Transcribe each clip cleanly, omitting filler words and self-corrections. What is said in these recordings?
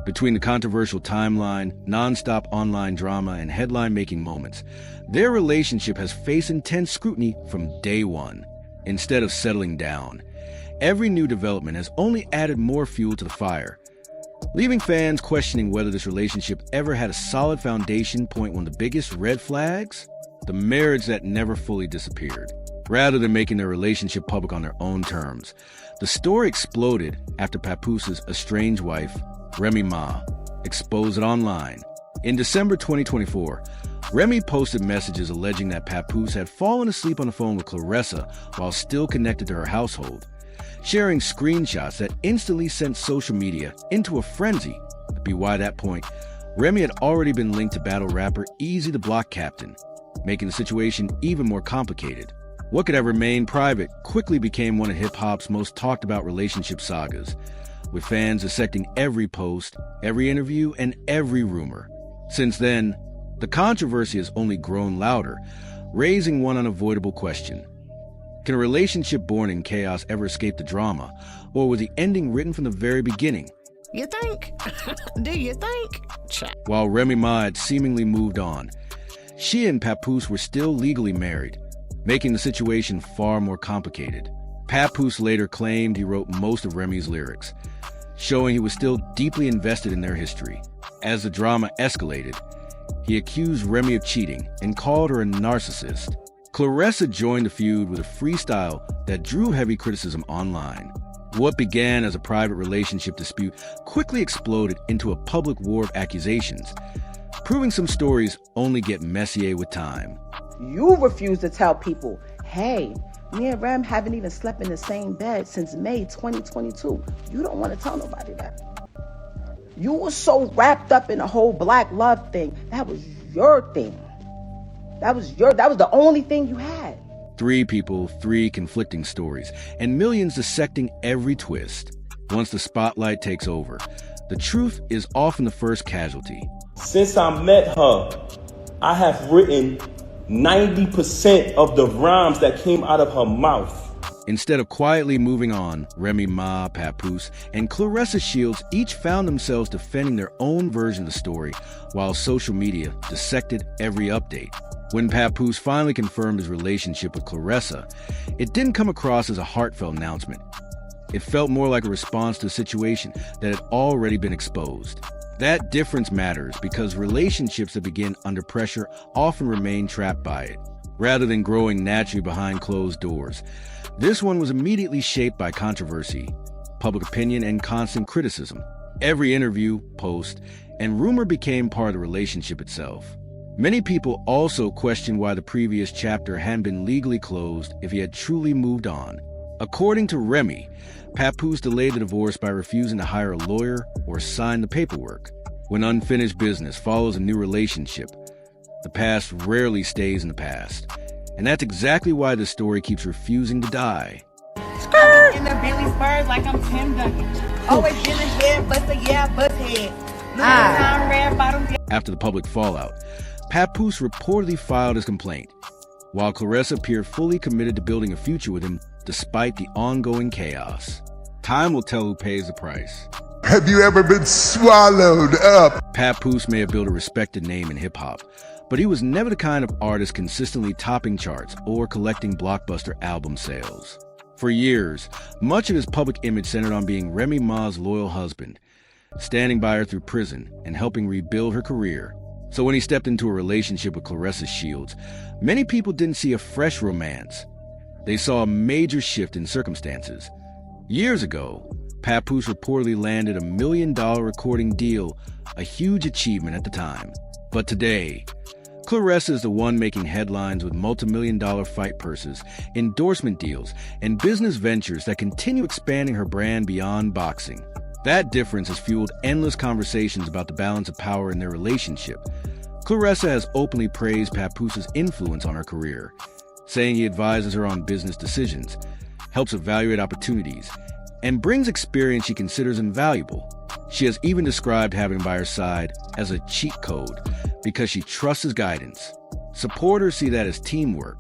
Between the controversial timeline, non-stop online drama, and headline-making moments, their relationship has faced intense scrutiny from day one. Instead of settling down, every new development has only added more fuel to the fire, leaving fans questioning whether this relationship ever had a solid foundation. One of the biggest red flags? The marriage that never fully disappeared. Rather than making their relationship public on their own terms, the story exploded after Papoose's estranged wife, Remy Ma, exposed it online. In December 2024, Remy posted messages alleging that Papoose had fallen asleep on the phone with Claressa while still connected to her household, sharing screenshots that instantly sent social media into a frenzy. By that point, Remy had already been linked to battle rapper Easy the Block Captain, making the situation even more complicated. What could have remained private quickly became one of hip-hop's most talked-about relationship sagas, with fans dissecting every post, every interview, and every rumor. Since then, the controversy has only grown louder, raising one unavoidable question. Can a relationship born in chaos ever escape the drama, or was the ending written from the very beginning? You think? Do you think? While Remy Ma had seemingly moved on, she and Papoose were still legally married, making the situation far more complicated. Papoose later claimed he wrote most of Remy's lyrics, showing he was still deeply invested in their history. As the drama escalated, he accused Remy of cheating and called her a narcissist. Claressa joined the feud with a freestyle that drew heavy criticism online. What began as a private relationship dispute quickly exploded into a public war of accusations, proving some stories only get messier with time. You refuse to tell people, hey, me and Rem haven't even slept in the same bed since May 2022. You don't want to tell nobody that. You were so wrapped up in the whole black love thing. That was your thing. That was the only thing you had. 3 people, 3 conflicting stories, and millions dissecting every twist. Once the spotlight takes over, the truth is often the first casualty. Since I met her, I have written 90% of the rhymes that came out of her mouth. Instead of quietly moving on, Remy Ma, Papoose, and Claressa Shields each found themselves defending their own version of the story, while social media dissected every update. When Papoose finally confirmed his relationship with Claressa, it didn't come across as a heartfelt announcement. It felt more like a response to a situation that had already been exposed. That difference matters because relationships that begin under pressure often remain trapped by it, rather than growing naturally behind closed doors. This one was immediately shaped by controversy, public opinion, and constant criticism. Every interview, post, and rumor became part of the relationship itself. Many people also questioned why the previous chapter hadn't been legally closed if he had truly moved on. According to Remy, Papoose delayed the divorce by refusing to hire a lawyer or sign the paperwork. When unfinished business follows a new relationship, the past rarely stays in the past. And that's exactly why the story keeps refusing to die. In the Billy Spurs like I'm Tim Duncan. Always been a head buster, yeah, bust head. Red bottom. After the public fallout, Papoose reportedly filed his complaint, while Claressa appeared fully committed to building a future with him despite the ongoing chaos. Time will tell who pays the price. Have you ever been swallowed up? Papoose may have built a respected name in hip-hop, but he was never the kind of artist consistently topping charts or collecting blockbuster album sales. For years, much of his public image centered on being Remy Ma's loyal husband, standing by her through prison and helping rebuild her career. So when he stepped into a relationship with Claressa Shields, many people didn't see a fresh romance. They saw a major shift in circumstances. Years ago, Papoose reportedly landed $1 million recording deal, a huge achievement at the time. But today, Claressa is the one making headlines with multi-million-dollar fight purses, endorsement deals, and business ventures that continue expanding her brand beyond boxing. That difference has fueled endless conversations about the balance of power in their relationship. Claressa has openly praised Papoose's influence on her career, saying he advises her on business decisions, helps evaluate opportunities, and brings experience she considers invaluable. She has even described having him by her side as a cheat code because she trusts his guidance. Supporters see that as teamwork.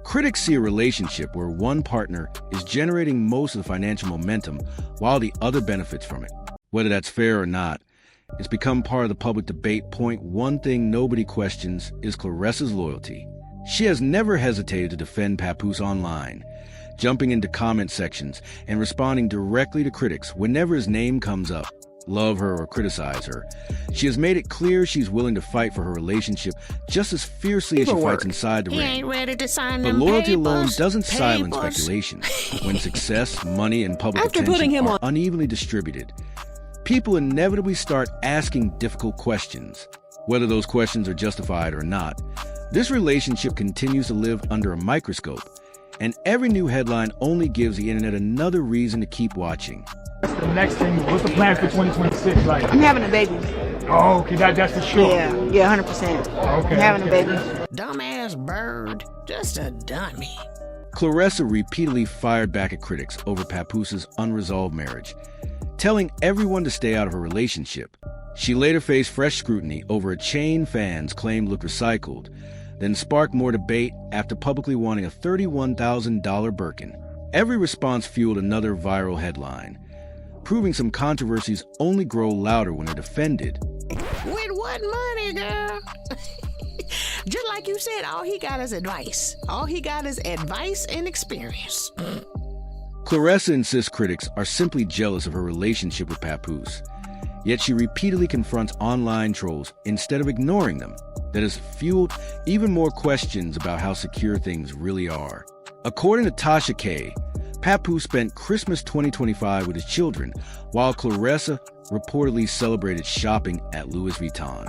Critics see a relationship where one partner is generating most of the financial momentum while the other benefits from it. Whether that's fair or not, It's become part of the public debate. One thing nobody questions is Claressa's loyalty. She has never hesitated to defend Papoose online, jumping into comment sections and responding directly to critics whenever his name comes up. Love her or criticize her, she has made it clear she's willing to fight for her relationship just as fiercely as she fights inside the ring. Ain't ready to sign But them loyalty papers. alone doesn't silence speculation. When success, money, and public attention are unevenly distributed, people inevitably start asking difficult questions. Whether those questions are justified or not, this relationship continues to live under a microscope, and every new headline only gives the internet another reason to keep watching. The next thing, what's the plan for 2026? Like, I'm having a baby. oh, okay, that's for sure. Yeah, 100%. Okay, I'm having a baby. Dumbass bird. Just a dummy. Claressa repeatedly fired back at critics over Papoose's unresolved marriage, telling everyone to stay out of her relationship. She later faced fresh scrutiny over a chain fans claimed looked recycled, then sparked more debate after publicly wanting a $31,000 Birkin. Every response fueled another viral headline, proving some controversies only grow louder when they're defended. With what money, girl? Just like you said, all he got is advice. All he got is advice and experience. Claressa insists critics are simply jealous of her relationship with Papoose, yet she repeatedly confronts online trolls instead of ignoring them. That has fueled even more questions about how secure things really are. According to Tasha K., Papoose spent Christmas 2025 with his children, while Claressa reportedly celebrated shopping at Louis Vuitton.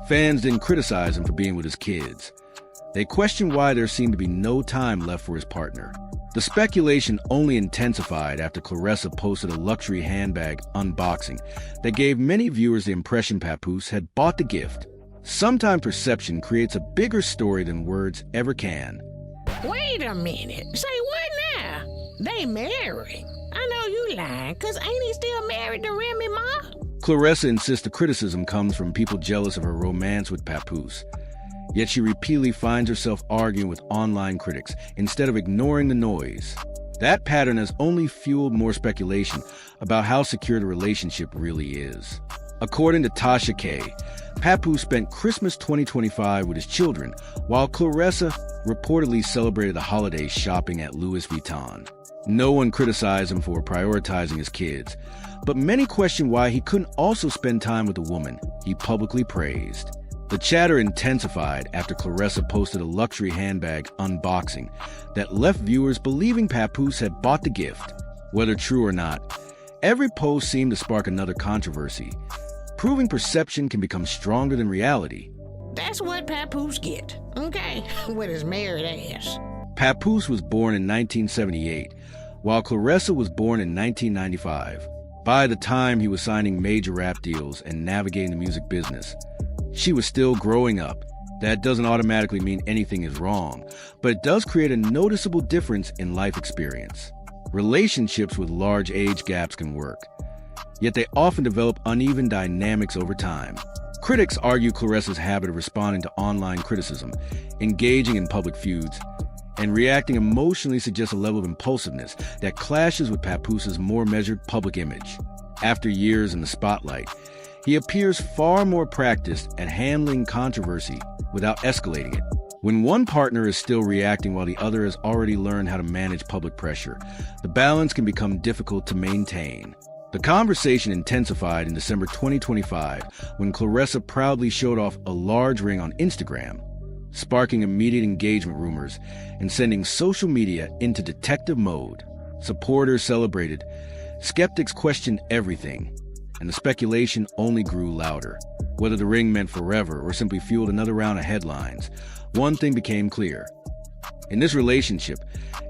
Fans didn't criticize him for being with his kids. They questioned why there seemed to be no time left for his partner. The speculation only intensified after Claressa posted a luxury handbag unboxing that gave many viewers the impression Papoose had bought the gift. Sometimes perception creates a bigger story than words ever can. Wait a minute. Say what now? They married. I know you lying, cause ain't he still married to Remy Ma? Claressa insists the criticism comes from people jealous of her romance with Papoose. Yet she repeatedly finds herself arguing with online critics instead of ignoring the noise. That pattern has only fueled more speculation about how secure the relationship really is. According to Tasha K., Papoose spent Christmas 2025 with his children, while Claressa reportedly celebrated the holidays shopping at Louis Vuitton. No one criticized him for prioritizing his kids, but many questioned why he couldn't also spend time with the woman he publicly praised. The chatter intensified after Claressa posted a luxury handbag unboxing that left viewers believing Papoose had bought the gift. Whether true or not, every post seemed to spark another controversy, proving perception can become stronger than reality. That's what Papoose get, okay? With his married ass. Papoose was born in 1978, while Claressa was born in 1995. By the time he was signing major rap deals and navigating the music business, she was still growing up. That doesn't automatically mean anything is wrong, but it does create a noticeable difference in life experience. Relationships with large age gaps can work, yet they often develop uneven dynamics over time. Critics argue Claressa's habit of responding to online criticism, engaging in public feuds, and reacting emotionally suggests a level of impulsiveness that clashes with Papoose's more measured public image. After years in the spotlight, he appears far more practiced at handling controversy without escalating it. When one partner is still reacting while the other has already learned how to manage public pressure, the balance can become difficult to maintain. The conversation intensified in December 2025 when Claressa proudly showed off a large ring on Instagram, sparking immediate engagement rumors and sending social media into detective mode. Supporters celebrated, skeptics questioned everything, and the speculation only grew louder. Whether the ring meant forever or simply fueled another round of headlines, one thing became clear. In this relationship,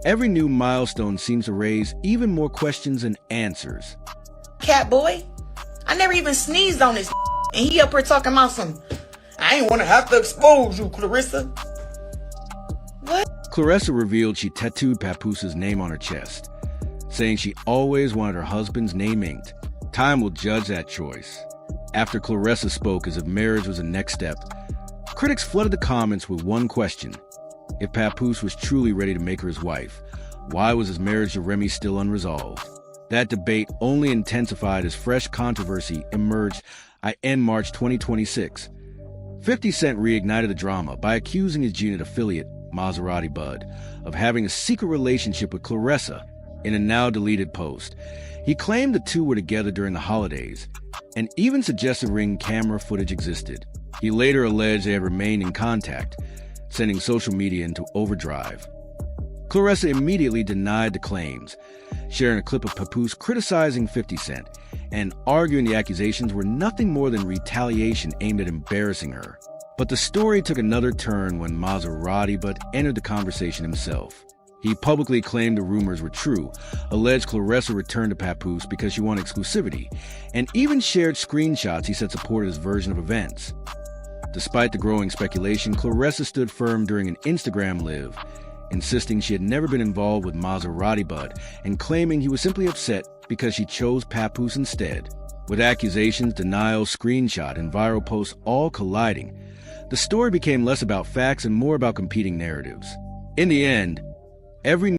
every new milestone seems to raise even more questions than answers. Cat boy, I never even sneezed on this and he up here talking about some, I ain't want to have to expose you, Claressa. What? Claressa revealed she tattooed Papoose's name on her chest, saying she always wanted her husband's name inked. Time will judge that choice. After Claressa spoke as if marriage was the next step, critics flooded the comments with one question. If Papoose was truly ready to make her his wife, why was his marriage to Remy still unresolved? That debate only intensified as fresh controversy emerged in March 2026. 50 Cent reignited the drama by accusing his G-Unit affiliate, Maserati Bud, of having a secret relationship with Claressa in a now-deleted post. He claimed the two were together during the holidays, and even suggested Ring camera footage existed. He later alleged they had remained in contact, sending social media into overdrive. Claressa immediately denied the claims, sharing a clip of Papoose criticizing 50 Cent and arguing the accusations were nothing more than retaliation aimed at embarrassing her. But the story took another turn when Maserati Bud entered the conversation himself. He publicly claimed the rumors were true, alleged Claressa returned to Papoose because she wanted exclusivity, and even shared screenshots he said supported his version of events. Despite the growing speculation, Claressa stood firm during an Instagram live, insisting she had never been involved with Maserati Bud and claiming he was simply upset because she chose Papoose instead. With accusations, denials, screenshot, and viral posts all colliding, the story became less about facts and more about competing narratives. In the end, every